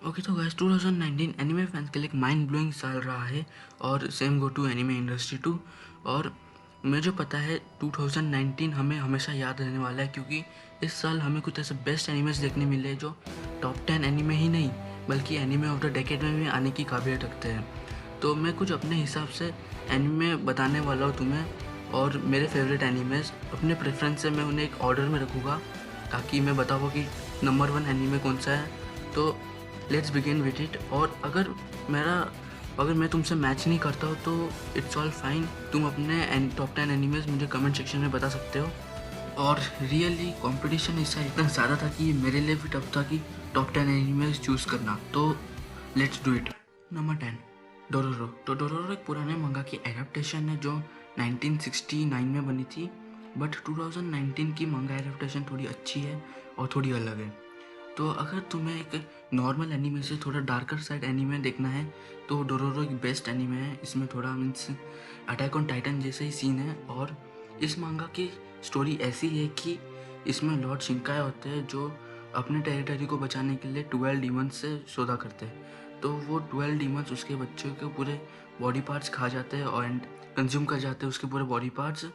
Okay तो guys 2019 anime fans के लिए एक माइंड ब्लोइंग साल रहा है और same go to anime industry too. और मुझे पता है 2019 हमें हमेशा याद रहने वाला है क्योंकि इस साल हमें कुछ ऐसे बेस्ट एनिमेस देखने मिले जो टॉप 10 एनिमे ही नहीं बल्कि एनिमे ऑफ द डेकेड में भी आने की काबिलियत रखते हैं। तो मैं कुछ अपने हिसाब से एनिमे बताने वाला हूँ तुम्हें और मेरे फेवरेट एनिमेस अपने प्रेफरेंस से मैं उन्हें एक ऑर्डर में रखूँगा ताकि मैं बताऊँ कि नंबर 1 एनिमे कौन सा है। तो लेट्स बिगिन विद इट। और अगर मैं तुमसे मैच नहीं करता हूँ तो इट्स ऑल फाइन, तुम अपने टॉप 10 एनिमेज मुझे कमेंट सेक्शन में बता सकते हो। और रियली कंपटीशन इस साल इतना ज़्यादा था कि ये मेरे लिए भी टफ था कि टॉप 10 एनिमेज चूज़ करना। तो let's do it. Number 10 Dororo. तो डोरोरो एक पुराने मंगा की एडेप्टेशन है जो 1969 में बनी थी, बट 2019 की मंगा एडेप्टेशन थोड़ी अच्छी है और थोड़ी अलग है। तो अगर तुम्हें एक नॉर्मल एनीमे से थोड़ा डार्कर साइड एनीमे देखना है तो डोरोरो एक बेस्ट एनीमे है। इसमें थोड़ा मीन्स अटैक ऑन टाइटन जैसे ही सीन है। और इस मांगा की स्टोरी ऐसी है कि इसमें लॉर्ड शिंकाय होते हैं जो अपने टेरिटरी को बचाने के लिए 12 डीमंस से सौदा करते हैं। तो वो 12 डीमंस उसके बच्चों के पूरे बॉडी पार्ट्स खा जाते हैं और कंज्यूम कर जाते हैं उसके पूरे बॉडी पार्ट्स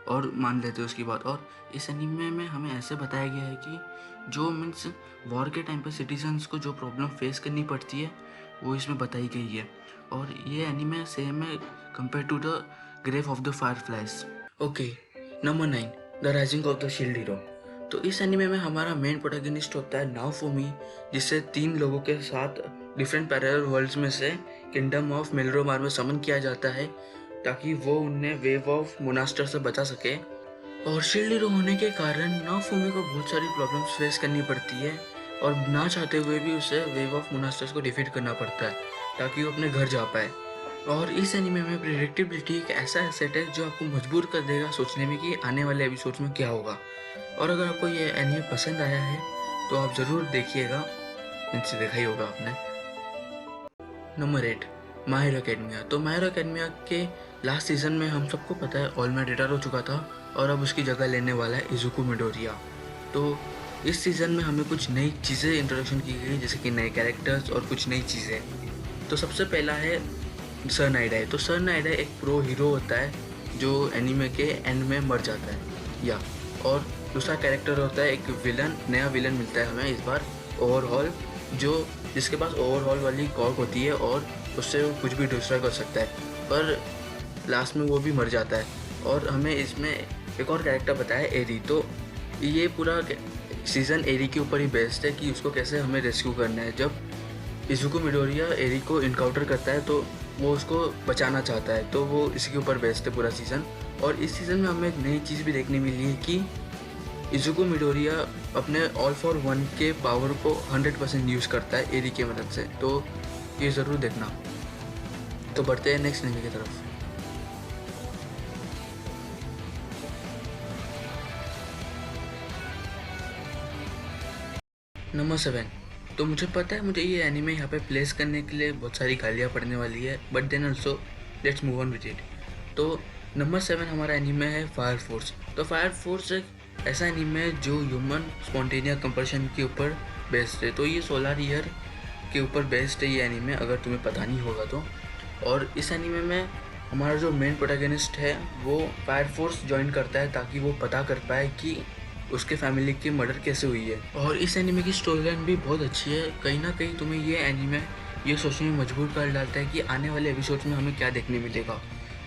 और मान लेते हैं उसकी बात। और इस एनीमे में हमें ऐसे बताया गया है कि जो मीन्स वॉर के टाइम पे सिटीजन्स को जो प्रॉब्लम फेस करनी पड़ती है वो इसमें बताई गई है। और ये एनीमे सेम है compare to the grave of the fireflies. Okay number 9 the rising of the shield hero. तो इस एनीमे में हमारा मेन प्रोटैगनिस्ट होता है नाओफुमी, जिसे 3 लोगों के साथ डिफरेंट पैरेलल वर्ल्ड्स में से किंगडम ऑफ मिलरोमार में समन किया जाता है ताकि वो उन्हें वेव ऑफ मोनास्टर से बचा सके। और शील्ड हीरो होने के कारण नाओफुमी को बहुत सारी प्रॉब्लम्स फेस करनी पड़ती है और ना चाहते हुए भी उसे वेव ऑफ मोनास्टर्स को डिफीट करना पड़ता है ताकि वो अपने घर जा पाए। और इस एनीमे में प्रेडिक्टेबिलिटी एक ऐसा एसेट है जो आपको मजबूर कर देगा सोचने में कि आने वाले एपिसोड्स में क्या होगा। और अगर आपको ये एनीमे पसंद आया है तो आप ज़रूर देखिएगा, इनसे देखा ही होगा आपने। Number 8 my hero academia. तो माय हीरो एकेडमिया के लास्ट सीजन में हम सबको पता है ऑल माइट रिटायर हो चुका था और अब उसकी जगह लेने वाला है इजुको मिडोरिया। तो इस सीज़न में हमें कुछ नई चीज़ें इंट्रोडक्शन की गई जैसे कि नए कैरेक्टर्स और कुछ नई चीज़ें। तो सबसे पहला है सर नाइडाई। तो सर नाइडाई एक प्रो हीरो होता है जो एनीमे के एंड में मर जाता है या। और दूसरा कैरेक्टर होता है एक विलन, नया विलन मिलता है हमें इस बार ओवरहॉल, जो जिसके पास ओवरहॉल वाली कॉर्क होती है और उससे वो कुछ भी डिस्ट्रॉय कर सकता है, पर लास्ट में वो भी मर जाता है। और हमें इसमें एक और कैरेक्टर बताया एरी। तो ये पूरा सीज़न एरी के ऊपर ही बेस्ड है कि उसको कैसे हमें रेस्क्यू करना है। जब इजुको मिडोरिया एरी को इनकाउंटर करता है तो वो उसको बचाना चाहता है, तो वो इसके ऊपर बेस्ड है पूरा सीज़न। और इस सीज़न में हमें एक नई चीज़ भी देखने मिली है कि इजुको मिडोरिया अपने ऑल फॉर वन के पावर को 100% यूज़ करता है एरी की मदद से। तो ये ज़रूर देखना। तो बढ़ते हैं नेक्स्ट एनीमे की तरफ। नंबर 7। तो मुझे पता है मुझे ये एनीमे यहाँ पे प्लेस करने के लिए बहुत सारी गालियाँ पड़ने वाली है, but then also let's move on with it. तो नंबर 7 हमारा एनीमे है फायर फोर्स। तो फायर फोर्स एक ऐसा एनीमे है जो ह्यूमन स्पॉन्टेनियस कंपल्शन के ऊपर बेस्ड है। तो ये सोलर ईयर के ऊपर बेस्ड है ये एनीमे, अगर तुम्हें पता नहीं होगा तो। और इस एनीमे में हमारा जो मेन प्रोटैगनिस्ट है वो फायर फोर्स ज्वाइन करता है ताकि वो पता कर पाए कि उसके फैमिली की मर्डर कैसे हुई है। और इस एनीमे की स्टोरी लाइन भी बहुत अच्छी है। कहीं ना कहीं तुम्हें ये एनीमे ये सोचने में मजबूर कर डालता है कि आने वाले एपिसोड्स में हमें क्या देखने मिलेगा।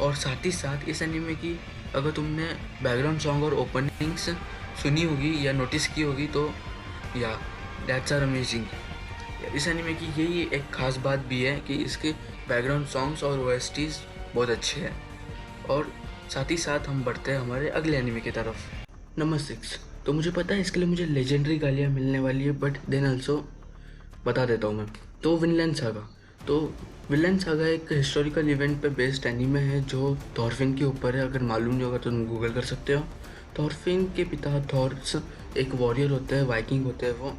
और साथ ही साथ इस एनीमे की अगर तुमने बैकग्राउंड सॉन्ग और ओपनिंग्स सुनी होगी या नोटिस की होगी तो या दैट्स आर अमेजिंग। इस एनीमे की यही एक ख़ास बात भी है कि इसके बैकग्राउंड सॉन्ग्स और ओएसटीज बहुत अच्छे हैं। और साथ ही साथ हम बढ़ते हैं हमारे अगले एनीमे की तरफ। नंबर 6। तो मुझे पता है इसके लिए मुझे लेजेंडरी गालियाँ मिलने वाली है, बट देन ऑल्सो बता देता हूँ मैं। तो विनलैंड सागा। तो विनलैंड सागा एक हिस्टोरिकल इवेंट पे बेस्ड एनीमे है जो थॉरफिन के ऊपर है। अगर मालूम नहीं होगा तो तुम गूगल कर सकते हो। थॉरफिन के पिता थॉर्स एक वॉरियर होते हैं, वाइकिंग होते हैं वो।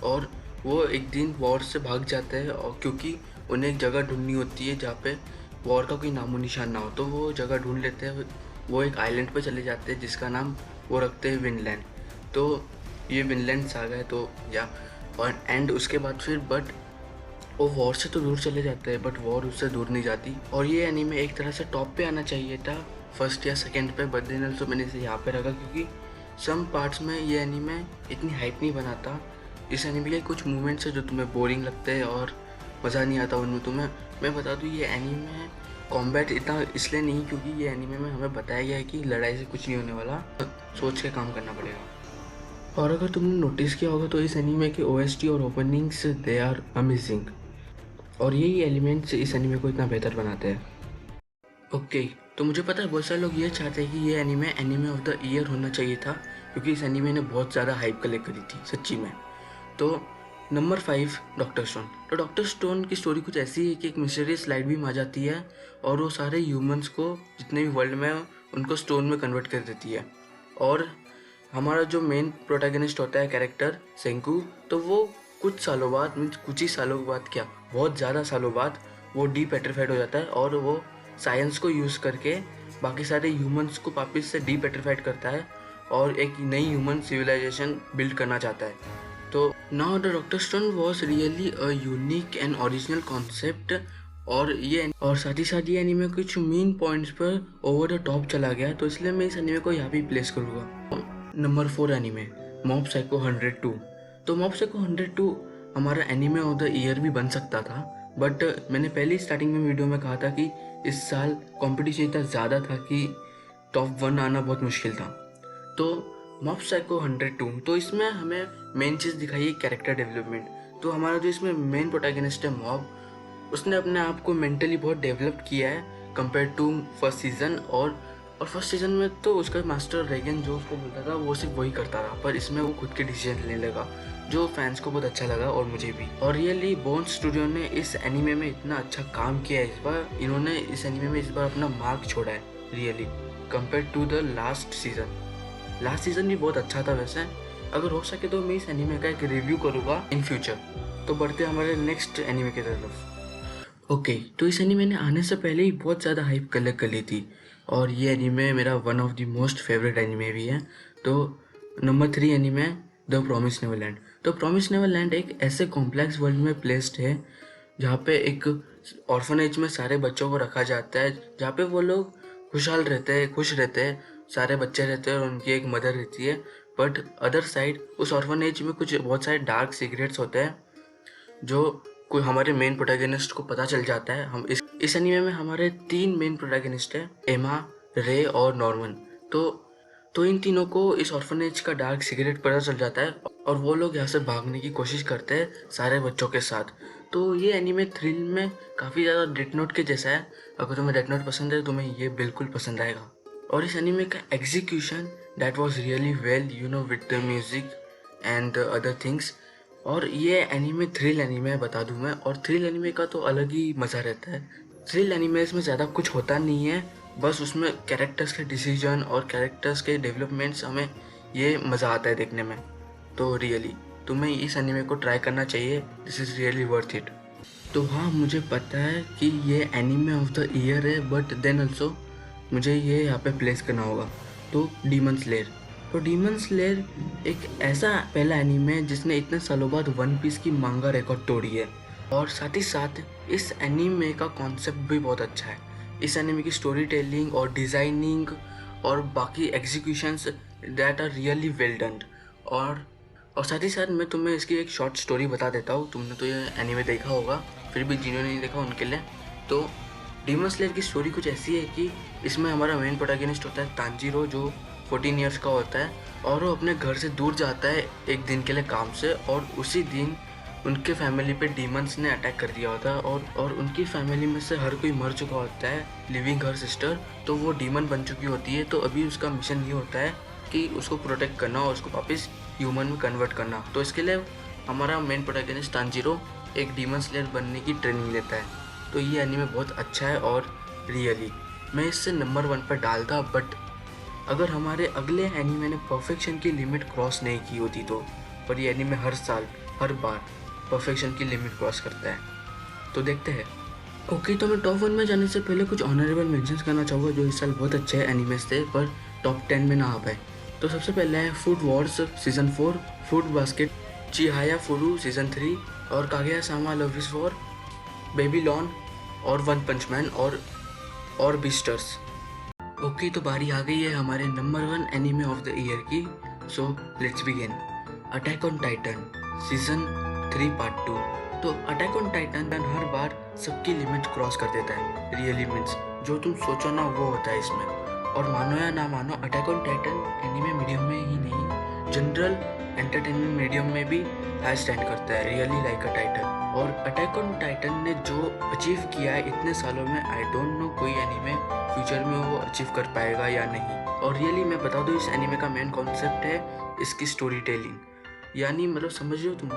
और वो एक दिन वॉर से भाग जाते हैं और क्योंकि उन्हें एक जगह ढूंढनी होती है जहाँ पे वॉर का कोई नामो निशान ना हो, तो वो जगह ढूंढ लेते हैं। वो एक आइलैंड पे चले जाते हैं जिसका नाम वो रखते हैं विनलैंड। तो ये विनलैंड सागा है। तो या और एंड उसके बाद फिर बट वो वॉर से तो दूर चले जाते हैं बट वॉर उससे दूर नहीं जाती। और ये एनीमे एक तरह से टॉप पे आना चाहिए था, फर्स्ट या सेकंड पे, बट देन ऑल्सो मैंने इसे यहाँ पे रखा क्योंकि सम पार्ट्स में ये एनीमे इतनी हाइप नहीं बनाता। इस एनीमे के कुछ मूवमेंट्स है जो तुम्हें बोरिंग लगते हैं और मज़ा नहीं आता उनमें तुम्हें। मैं बता दूँ ये एनीमे कॉम्बैट इतना इसलिए नहीं क्योंकि ये एनीमे में हमें बताया गया है कि लड़ाई से कुछ नहीं होने वाला, सोच के काम करना पड़ेगा। और अगर तुमने नोटिस किया होगा तो इस एनीमे के ओएसटी और ओपनिंग्स दे आर अमेजिंग, और यही एलिमेंट्स इस एनीमे को इतना बेहतर बनाते हैं। ओके, तो मुझे पता है बहुत सारे लोग ये चाहते हैं कि ये anime anime of the year होना चाहिए था क्योंकि इस एनीमे ने बहुत ज़्यादा हाइप कलेक्ट करी थी सच्ची में। तो नंबर 5 डॉक्टर स्टोन। तो डॉक्टर स्टोन की स्टोरी कुछ ऐसी है कि एक मिस्टीरियस लाइट बीम आ जाती है और वो सारे ह्यूमंस को जितने भी वर्ल्ड में उनको स्टोन में कन्वर्ट कर देती है। और हमारा जो मेन प्रोटैगनिस्ट होता है कैरेक्टर सेंकू, तो वो कुछ सालों बाद, मीन्स कुछ ही सालों के बाद क्या बहुत ज़्यादा सालों बाद वो डीपेट्रीफाइड हो जाता है और वो साइंस को यूज़ करके बाकी सारे ह्यूमंस को वापस से डीपेट्रीफाइड करता है और एक नई ह्यूमन सिविलाइजेशन बिल्ड करना चाहता है। तो now the doctor stone was really a unique and original concept, और साथ ही साथ ये एनीमे कुछ मेन पॉइंट्स पर ओवर द टॉप चला गया, तो इसलिए मैं इस एनीमे को यहाँ भी प्लेस करूँगा। Number 4 anime mob psycho 102। तो मॉब साइको 102 हमारा एनीमे ऑफ द ईयर भी बन सकता था, बट मैंने पहले स्टार्टिंग में वीडियो में कहा था कि इस साल कंपटीशन इतना ज़्यादा था कि टॉप 1 आना बहुत मुश्किल था। तो मॉब साइको 102, तो इसमें हमें मेन चीज़ दिखाई है कैरेक्टर डेवलपमेंट। तो हमारा जो इसमें मेन प्रोटैगनिस्ट है मॉब, उसने अपने आप को मेंटली बहुत डेवलप किया है कंपेयर टू फर्स्ट सीज़न। और फर्स्ट सीज़न में तो उसका मास्टर रेगन जो उसको बोलता था वो सिर्फ वही करता था, पर इसमें वो खुद के डिसीजन लेने लगा जो फैंस को बहुत अच्छा लगा और मुझे भी। और रियली बोन्स स्टूडियो ने इस एनीमे में इतना अच्छा काम किया है इस बार, इन्होंने इस एनीमे में इस बार अपना मार्क छोड़ा है really compare to the last season. Last season भी बहुत अच्छा था वैसे। अगर हो सके तो मैं इस एनीमे का एक रिव्यू करूँगा इन फ्यूचर। तो बढ़ते हमारे नेक्स्ट एनीमे की तरफ। ओके, तो इस एनीमे ने आने से पहले ही बहुत ज़्यादा हाइप कलेक्ट कर ली थी और ये एनीमे मेरा one of the most favourite anime भी है। तो number 3 anime the promise Neverland. तो प्रॉमिस नेवरलैंड एक ऐसे कॉम्प्लेक्स वर्ल्ड में प्लेस्ड है जहाँ पे एक ऑर्फनेज में सारे बच्चों को रखा जाता है, जहाँ पे वो लोग खुशहाल रहते हैं, खुश रहते हैं, सारे बच्चे रहते हैं और उनकी एक मदर रहती है। बट अदर साइड उस ऑर्फनेज में कुछ बहुत सारे डार्क सीक्रेट्स होते हैं जो कोई हमारे मेन प्रोटैगनिस्ट को पता चल जाता है। हम इस एनीमे में हमारे 3 मेन प्रोटैगनिस्ट हैं, एमा, रे और नॉर्मन। तो इन तीनों को इस ऑर्फनेज का डार्क सीक्रेट पता चल जाता है और वो लोग यहाँ से भागने की कोशिश करते हैं सारे बच्चों के साथ। तो ये एनीमे थ्रिल में काफ़ी ज़्यादा डेथ नोट के जैसा है। अगर तुम्हें डेथ नोट पसंद है तो तुम्हें ये बिल्कुल पसंद आएगा। और इस एनीमे का execution that was really well, you know, with the music and other things. और ये एनीमे थ्रिल एनीमे बता दूं मैं, और थ्रिल एनीमे का तो अलग ही मज़ा रहता है। थ्रिल एनीमेज में ज़्यादा कुछ होता नहीं है, बस उसमें कैरेक्टर्स के डिसीजन और कैरेक्टर्स के डेवलपमेंट्स हमें ये मज़ा आता है देखने में। तो रियली तुम्हें इस एनीमे को ट्राई करना चाहिए, this is really worth it. तो हाँ, मुझे पता है कि ये एनीमे ऑफ द ईयर है, बट देन ऑल्सो मुझे ये यहाँ पे प्लेस करना होगा। तो डीमन स्लेयर। तो डीमन स्लेयर एक ऐसा पहला एनीमे है जिसने इतने सालों बाद वन पीस की मांगा रिकॉर्ड तोड़ी है, और साथ ही साथ इस एनीमे का कॉन्सेप्ट भी बहुत अच्छा है। इस एनीमे की स्टोरी टेलिंग और डिज़ाइनिंग और बाकी executions that are really well done. और साथ ही साथ मैं तुम्हें इसकी एक शॉर्ट स्टोरी बता देता हूँ। तुमने तो ये एनीमे देखा होगा, फिर भी जिन्होंने नहीं देखा उनके लिए। तो डीमन स्लेयर की स्टोरी कुछ ऐसी है कि इसमें हमारा मेन प्रोटैगनिस्ट होता है तांजीरो, जो 14 ईयर्स का होता है, और वो अपने घर से दूर जाता है एक दिन के लिए काम से, और उसी दिन उनके फैमिली पे डीमंस ने अटैक कर दिया होता है और उनकी फैमिली में से हर कोई मर चुका होता है लिविंग हर सिस्टर। तो वो डीमन बन चुकी होती है। तो अभी उसका मिशन ये होता है कि उसको प्रोटेक्ट करना और उसको वापस ह्यूमन में कन्वर्ट करना। तो इसके लिए हमारा मेन प्रोटैगनिस्ट तांजीरो एक डीमन स्लेयर बनने की ट्रेनिंग लेता है। तो ये एनीमे बहुत अच्छा है और रियली मैं इससे नंबर 1 पर डालता, बट अगर हमारे अगले एनीमे ने परफेक्शन की लिमिट क्रॉस नहीं की होती तो। पर ये एनीमे हर साल हर बार परफेक्शन की लिमिट क्रॉस करता है, तो देखते हैं। ओके, तो मैं टॉप 1 में जाने से पहले कुछ ऑनरेबल मेंशंस करना चाहूँगा जो इस साल बहुत अच्छे एनीमेस थे पर टॉप 10 में ना आ पाए। तो सबसे पहले है Food Wars season 4, Fruit Basket, Chihayafuru season 3, और Kaguya sama Love Is War, Babylon और वन पंच मैन और बीस्टर्स। ओके, तो बारी आ गई है हमारे number 1 anime of the year की। So let's begin. Attack on Titan season 3 part 2। तो अटैक ऑन टाइटन हर बार सबकी लिमिट क्रॉस कर देता है। रियली मीन्स जो तुम सोचो ना वो होता है इसमें। और मानो या ना मानो, attack on Titan anime medium में ही नहीं, जनरल एंटरटेनमेंट मीडियम में भी हाई स्टैंड करता है। रियली लाइक अ टाइटन। और अटैक ऑन टाइटन ने जो अचीव किया है इतने सालों में, आई डोंट नो कोई एनीमे फ्यूचर में वो अचीव कर पाएगा या नहीं। और रियली मैं बता दूँ, इस एनीमे का मेन कॉन्सेप्ट है इसकी स्टोरी टेलिंग। यानी मतलब समझ रहे हो तुम,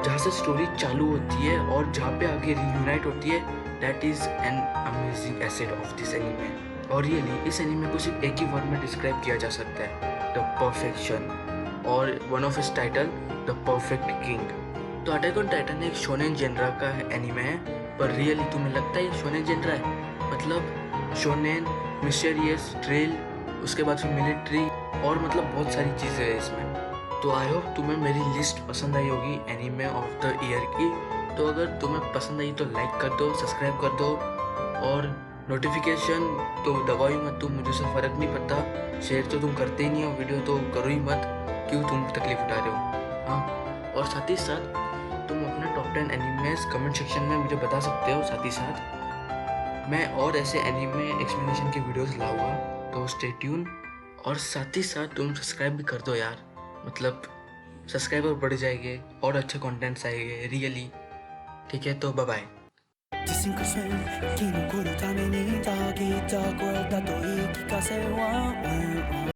जहाँ से स्टोरी चालू होती है और जहाँ पे आगे रियूनाइट होती है, that is an amazing asset of this anime. और रियली इस एनीमे को सिर्फ एक ही वर्ड में डिस्क्राइब किया जा सकता है, द परफेक्शन। और one of his title, the perfect king. तो अटैक ऑन टाइटन एक शोनेन जेनरा का एनीमे है, पर रियली तुम्हें लगता है ये शोनेन जेनरा है? मतलब शोनेन, मिस्टीरियस, ट्रेल, उसके बाद फिर मिलिट्री और मतलब बहुत सारी चीज़ें हैं इसमें। तो आई होप तुम्हें मेरी लिस्ट पसंद आई होगी एनीमे ऑफ द ईयर की। तो अगर तुम्हें पसंद आई तो लाइक कर दो, सब्सक्राइब कर दो, और नोटिफिकेशन तो दबाओ ही मत तुम, मुझे से फ़र्क नहीं पड़ता। शेयर तो तुम करते ही नहीं हो वीडियो, तो करो ही मत, क्यों तुम तकलीफ उठा रहे हो। हाँ, और साथ ही साथ तुम अपने टॉप 10 एनिमेस कमेंट सेक्शन में मुझे बता सकते हो। साथ ही साथ मैं और ऐसे एनिमे एक्सप्लेनेशन के वीडियोस लाऊंगा, तो स्टे ट्यून। और साथ ही साथ तुम सब्सक्राइब भी कर दो यार, मतलब सब्सक्राइबर बढ़ जाएंगे और अच्छे कंटेंट्स आएंगे रियली। ठीक है, तो bye bye. Just think of swim 生き残るためにたぎった声だと言い聞かせは